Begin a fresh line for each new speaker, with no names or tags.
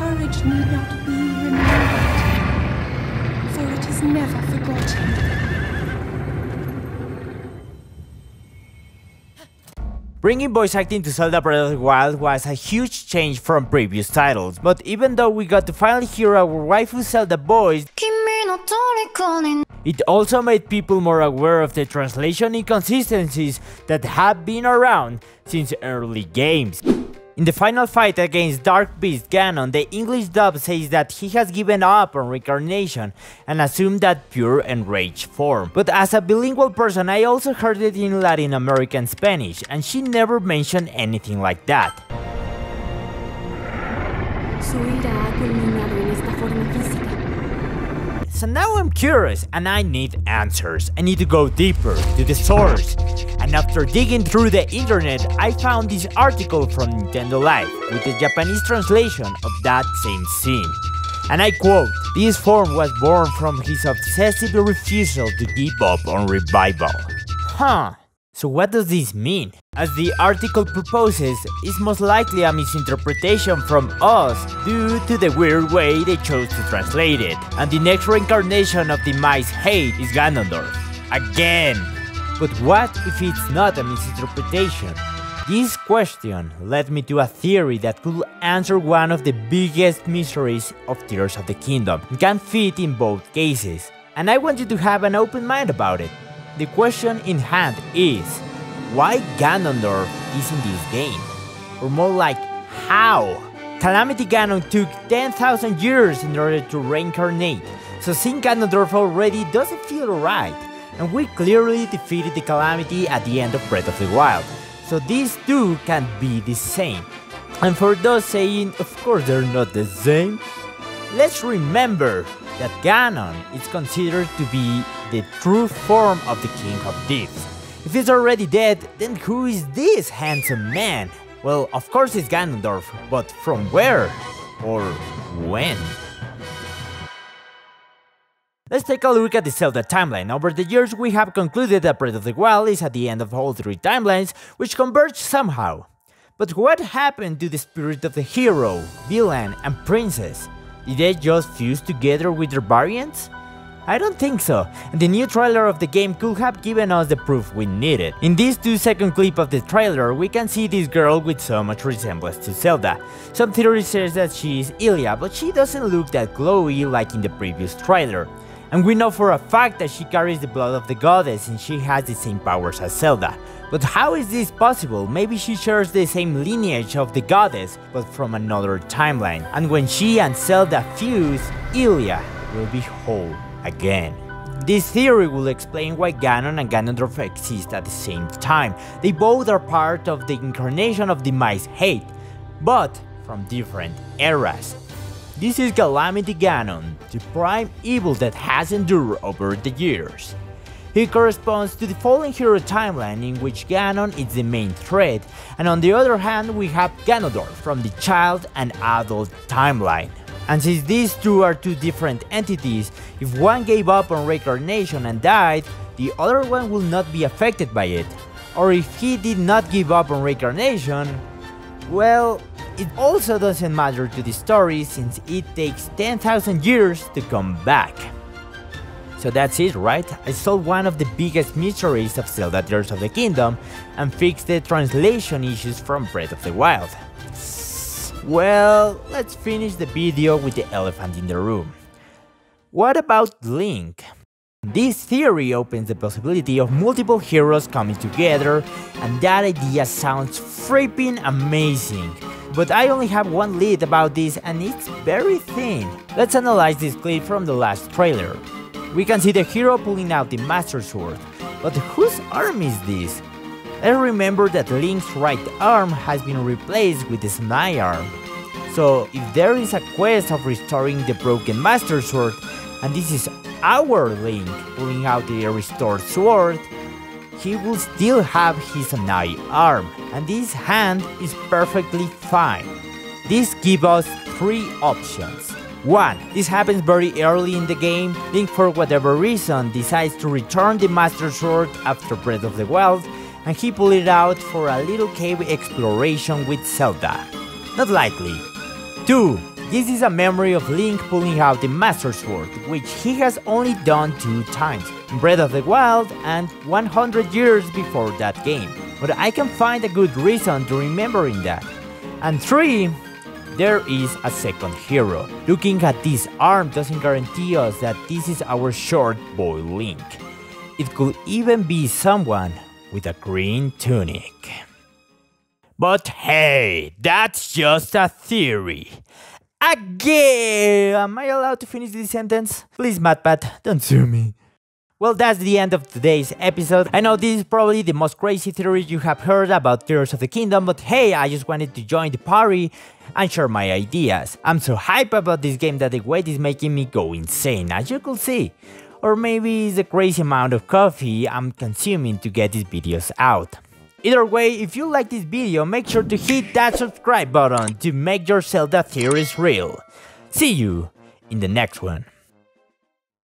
courage need not be remembered, for it is never forgotten.
Bringing voice acting to Zelda Breath of the Wild was a huge change from previous titles, but even though we got to finally hear our waifu Zelda voice, it also made people more aware of the translation inconsistencies that have been around since early games. In the final fight against Dark Beast Ganon, the English dub says that he has given up on reincarnation and assumed that pure enraged form. But as a bilingual person, I also heard it in Latin American Spanish, and she never mentioned anything like that.
Su ira ha culminado en esta forma física.
So now I'm curious and I need answers. I need to go deeper to the source. And after digging through the internet, I found this article from Nintendo Life with the Japanese translation of that same scene. And I quote, "This form was born from his obsessive refusal to give up on revival." Huh. So what does this mean? As the article proposes, it's most likely a misinterpretation from us due to the weird way they chose to translate it. And the next reincarnation of the mice hate is Ganondorf. Again! But what if it's not a misinterpretation? This question led me to a theory that could answer one of the biggest mysteries of Tears of the Kingdom and can fit in both cases. And I want you to have an open mind about it. The question in hand is, why Ganondorf is in this game? Or more like, how? Calamity Ganon took 10,000 years in order to reincarnate, so seeing Ganondorf already doesn't feel right, and we clearly defeated the Calamity at the end of Breath of the Wild, so these two can't be the same. And for those saying, of course they're not the same, let's remember that Ganon is considered to be the true form of the King of Thieves. If he's already dead, then who is this handsome man? Well, of course it's Ganondorf, but from where? Or when? Let's take a look at the Zelda timeline. Over the years we have concluded that Breath of the Wild is at the end of all three timelines, which converge somehow. But what happened to the spirit of the hero, villain, and princess? Did they just fuse together with their variants? I don't think so, and the new trailer of the game could have given us the proof we needed. In this 2-second clip of the trailer, we can see this girl with so much resemblance to Zelda. Some theory says that she is Ilia, but she doesn't look that glowy like in the previous trailer. And we know for a fact that she carries the blood of the goddess and she has the same powers as Zelda. But how is this possible? Maybe she shares the same lineage of the goddess, but from another timeline. And when she and Zelda fuse, Ilia will be whole again. This theory will explain why Ganon and Ganondorf exist at the same time. They both are part of the incarnation of the mice hate, but from different eras. This is Calamity Ganon, the prime evil that has endured over the years. He corresponds to the fallen hero timeline in which Ganon is the main threat, and on the other hand we have Ganondorf from the child and adult timeline. And since these two are two different entities, if one gave up on reincarnation and died, the other one will not be affected by it. Or if he did not give up on reincarnation, well, it also doesn't matter to the story since it takes 10,000 years to come back. So that's it, right? I solved one of the biggest mysteries of Zelda Tears of the Kingdom and fixed the translation issues from Breath of the Wild. Well, let's finish the video with the elephant in the room. What about Link? This theory opens the possibility of multiple heroes coming together, and that idea sounds freaking amazing. But I only have one lead about this and it's very thin. Let's analyze this clip from the last trailer. We can see the hero pulling out the Master Sword, but whose arm is this? I remember that Link's right arm has been replaced with the Snai arm. So if there is a quest of restoring the broken Master Sword, and this is our Link pulling out the restored sword, he will still have his Snai arm, and this hand is perfectly fine. This gives us three options. 1. This happens very early in the game. Link for whatever reason decides to return the Master Sword after Breath of the Wild, and he pulled it out for a little cave exploration with Zelda. Not likely. 2. This is a memory of Link pulling out the Master Sword, which he has only done 2 times, in Breath of the Wild and 100 years before that game, but I can find a good reason to remembering that. And 3. There is a second hero. Looking at this arm doesn't guarantee us that this is our short boy Link. It could even be someone with a green tunic. But hey, that's just a theory. Again! Am I allowed to finish this sentence? Please, MatPat, don't sue me. Well, that's the end of today's episode. I know this is probably the most crazy theory you have heard about Tears of the Kingdom, but hey, I just wanted to join the party and share my ideas. I'm so hyped about this game that the wait is making me go insane, as you could see. Or maybe it's the crazy amount of coffee I'm consuming to get these videos out. Either way, if you like this video, make sure to hit that subscribe button to make your Zelda theories real. See you in the next one.